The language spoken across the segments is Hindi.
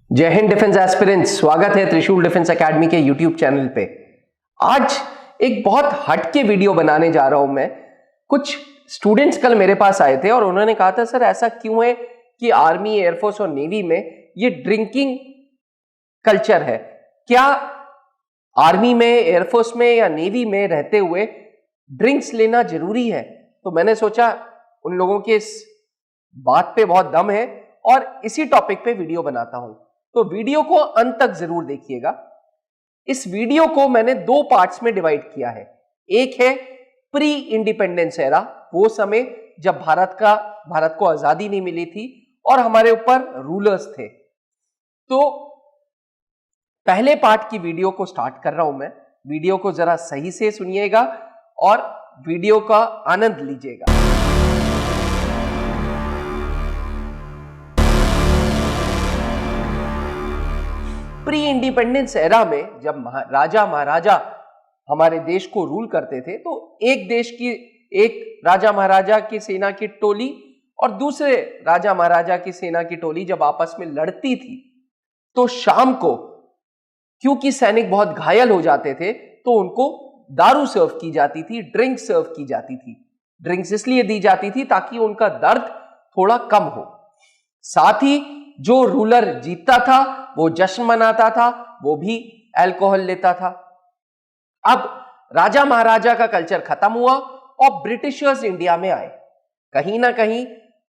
जय हिंद डिफेंस एस्पिरेंट्स, स्वागत है त्रिशूल डिफेंस एकेडमी के यूट्यूब चैनल पे। आज एक बहुत हटके वीडियो बनाने जा रहा हूं मैं। कुछ स्टूडेंट्स कल मेरे पास आए थे और उन्होंने कहा था सर ऐसा क्यों है कि आर्मी, एयरफोर्स और नेवी में ये ड्रिंकिंग कल्चर है। क्या आर्मी में, एयरफोर्स में या नेवी में रहते हुए ड्रिंक्स लेना जरूरी है? तो मैंने सोचा उन लोगों के इस बात पे बहुत दम है और इसी टॉपिक पे वीडियो बनाता हूं। तो वीडियो को अंत तक जरूर देखिएगा। इस वीडियो को मैंने दो पार्ट्स में डिवाइड किया है। एक है प्री इंडिपेंडेंस एरा, वो समय जब भारत को आजादी नहीं मिली थी और हमारे ऊपर रूलर्स थे। तो पहले पार्ट की वीडियो को स्टार्ट कर रहा हूं मैं। वीडियो को जरा सही से सुनिएगा और वीडियो का आनंद लीजिएगा। प्री इंडिपेंडेंस एरा में जब राजा महाराजा हमारे देश को रूल करते थे तो एक राजा महाराजा की सेना की टोली और दूसरे राजा महाराजा की सेना की टोली जब आपस में लड़ती थी तो शाम को, क्योंकि सैनिक बहुत घायल हो जाते थे, तो उनको दारू सर्व की जाती थी, ड्रिंक सर्व की जाती थी। ड्रिंक्स इसलिए दी जाती थी ताकि उनका दर्द थोड़ा कम हो। साथ ही जो रूलर जीतता था वो जश्न मनाता था, वो भी अल्कोहल लेता था। अब राजा महाराजा का कल्चर खत्म हुआ और ब्रिटिशर्स इंडिया में आए। कहीं ना कहीं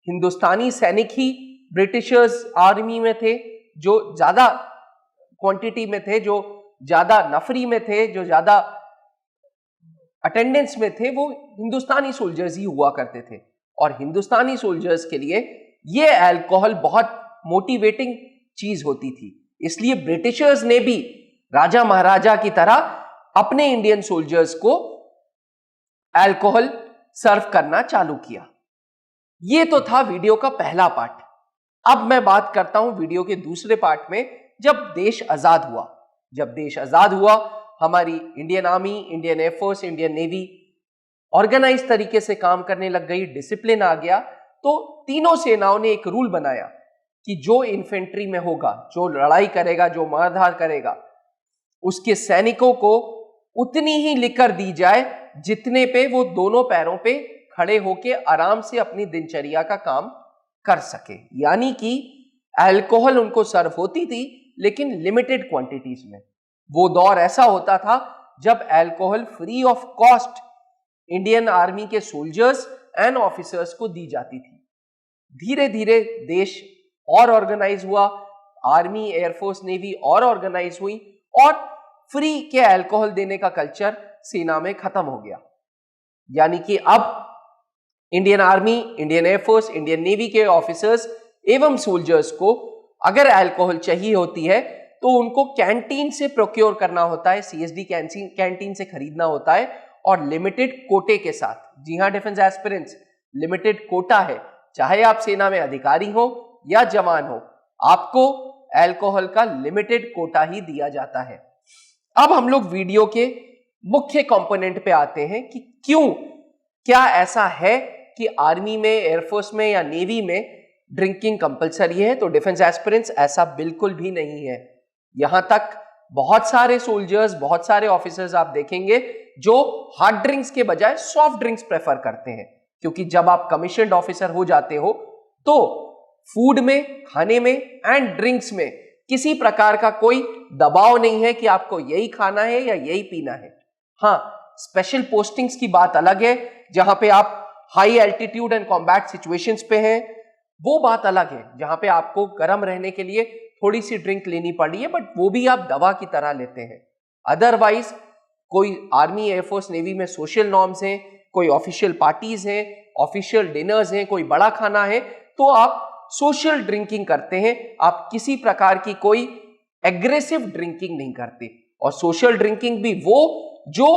हिंदुस्तानी सैनिक ही ब्रिटिशर्स आर्मी में थे, जो ज्यादा क्वांटिटी में थे, जो ज्यादा नफरी में थे, जो ज्यादा अटेंडेंस में थे, वो हिंदुस्तानी सोल्जर्स ही हुआ करते थे। और हिंदुस्तानी सोल्जर्स के लिए ये अल्कोहल बहुत मोटिवेटिंग चीज होती थी। इसलिए ब्रिटिशर्स ने भी राजा महाराजा की तरह अपने इंडियन सोल्जर्स को अल्कोहल सर्व करना चालू किया। यह तो था वीडियो का पहला पार्ट। अब मैं बात करता हूं वीडियो के दूसरे पार्ट में। जब देश आजाद हुआ, हमारी Indian army, Indian air force, Indian navy organise तरीके से काम करने लग गई, डिसिप्लिन आ गया। तो तीनों सेनाओं ने एक रूल बनाया कि जो इन्फेंट्री में होगा, जो लड़ाई करेगा, जो मारधार करेगा, उसके सैनिकों को उतनी ही लिकर दी जाए जितने पे वो दोनों पैरों पे खड़े होके आराम से अपनी दिनचर्या का काम कर सके। यानी कि अल्कोहल उनको सर्व होती थी लेकिन लिमिटेड क्वांटिटीज में। वो दौर ऐसा होता था जब alcohol free of cost Indian army के सोल्जर्स एंड ऑफिसर्स को दी जाती थी। धीरे धीरे देश और ऑर्गेनाइज हुआ, आर्मी, एयरफोर्स, नेवी और ऑर्गेनाइज हुई और फ्री के अल्कोहल देने का कल्चर सेना में खत्म हो गया। यानी कि अब Indian army, Indian air force, Indian navy के ऑफिसर्स एवं सोल्जर्स को अगर अल्कोहल चाहिए होती है तो उनको कैंटीन से प्रोक्योर करना होता है, सीएसडी कैंटीन से खरीदना होता है और लिमिटेड कोटे के साथ। जी हां डिफेंस एस्पिरेंट्स, लिमिटेड कोटा है। चाहे आप सेना में अधिकारी हो या जवान हो, आपको अल्कोहल का लिमिटेड कोटा ही दिया जाता है। अब हम लोग वीडियो के मुख्य कंपोनेंट पे आते हैं कि क्या ऐसा है कि आर्मी में, एयरफोर्स में या नेवी में ड्रिंकिंग कंपलसरी है? तो डिफेंस एस्पिरेंट्स, ऐसा बिल्कुल भी नहीं है। यहां तक बहुत सारे सोल्जर्स, बहुत सारे ऑफिसर्स आप देखेंगे जो हार्ड ड्रिंक्स के बजाय सॉफ्ट ड्रिंक्स प्रेफर करते हैं, क्योंकि जब आप कमीशन्ड ऑफिसर हो जाते हो तो फूड में, खाने में एंड ड्रिंक्स में किसी प्रकार का कोई दबाव नहीं है कि आपको यही खाना है या यही पीना है। हाँ, स्पेशल पोस्टिंग्स की बात अलग है, जहां पे आप high altitude and combat situations पे हैं, वो बात अलग है, जहां पे आपको गर्म रहने के लिए थोड़ी सी ड्रिंक लेनी पड़ी है, बट वो भी आप दवा की तरह लेते हैं। अदरवाइज कोई आर्मी, एयरफोर्स, नेवी में सोशल नॉर्म्स हैं, कोई ऑफिशियल पार्टीज हैं, ऑफिशियल डिनर्स हैं, कोई बड़ा खाना है, तो आप सोशल ड्रिंकिंग करते हैं। आप किसी प्रकार की कोई एग्रेसिव ड्रिंकिंग नहीं करते। और सोशल ड्रिंकिंग भी वो जो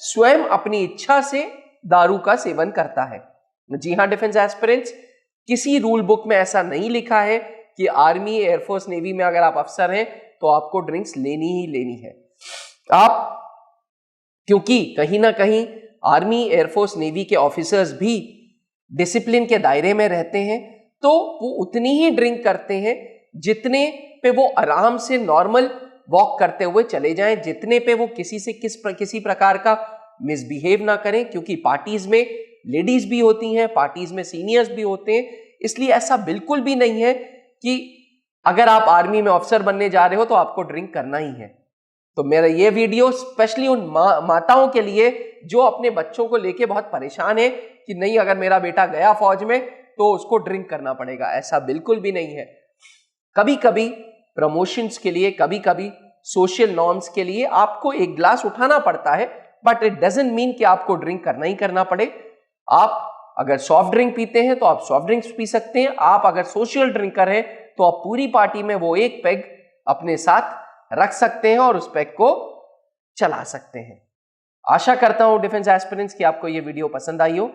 स्वयं अपनी इच्छा से दारू का सेवन करता है। जी हां डिफेंस एस्पिरेंट्स, किसी रूल बुक में ऐसा नहीं लिखा है कि आर्मी, एयरफोर्स, नेवी में अगर आप अफसर हैं तो आपको ड्रिंक्स लेनी ही लेनी है। आप, क्योंकि कहीं ना कहीं आर्मी, एयरफोर्स, नेवी के ऑफिसर्स भी डिसिप्लिन के दायरे में रहते हैं, तो वो उतनी ही ड्रिंक करते हैं जितने पे वो आराम से नॉर्मल वॉक करते हुए चले जाएं, जितने पे वो किसी प्रकार का मिसबिहेव ना करें, क्योंकि पार्टीज में लेडीज भी होती हैं, पार्टीज में सीनियर्स भी होते हैं। इसलिए ऐसा बिल्कुल भी नहीं है कि अगर आप आर्मी में ऑफिसर बनने जा रहे हो तो आपको ड्रिंक करना ही है। तो मेरा ये वीडियो स्पेशली उन माताओं के लिए जो अपने बच्चों को लेके बहुत परेशान है कि नहीं, अगर मेरा बेटा गया फौज में तो उसको ड्रिंक करना पड़ेगा। ऐसा बिल्कुल भी नहीं है। कभी कभी प्रमोशंस के लिए, कभी कभी सोशल नॉर्म्स के लिए आपको एक ग्लास उठाना पड़ता है, बट इट डजंट मीन कि आपको ड्रिंक करना ही करना पड़े। आप अगर सॉफ्ट ड्रिंक पीते हैं तो आप सॉफ्ट ड्रिंक्स पी सकते हैं। आप अगर सोशल ड्रिंकर हैं तो आप पूरी पार्टी में वो एक पेग अपने साथ रख सकते हैं और उस पेग को चला सकते हैं। आशा करता हूं डिफेंस एस्पिरेंट्स कि आपको ये वीडियो पसंद आई हो।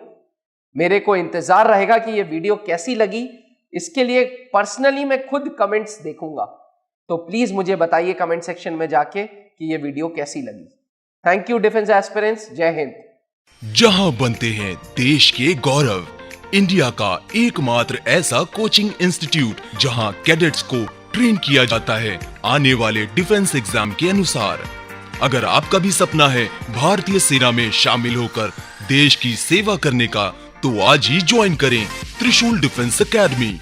मेरे को इंतजार रहेगा कि ये वीडियो कैसी लगी। इसके लिए पर्सनली मैं खुद कमेंट्स देखूंगा, तो प्लीज मुझे बताइए कमेंट सेक्शन में जाके कि ये वीडियो कैसी लगी। Thank you defence aspirants. जय हिंद। जहां बनते हैं देश के गौरव, इंडिया का एकमात्र ऐसा कोचिंग इंस्टीट्यूट जहां कैडेट्स को ट्रेन किया जाता है आने वाले डिफेंस एग्जाम के अनुसार। अगर आपका भी सपना है भारतीय सेना में शामिल होकर देश की सेवा करने का, तो आज ही ज्वाइन करें त्रिशूल डिफेंस एकेडमी।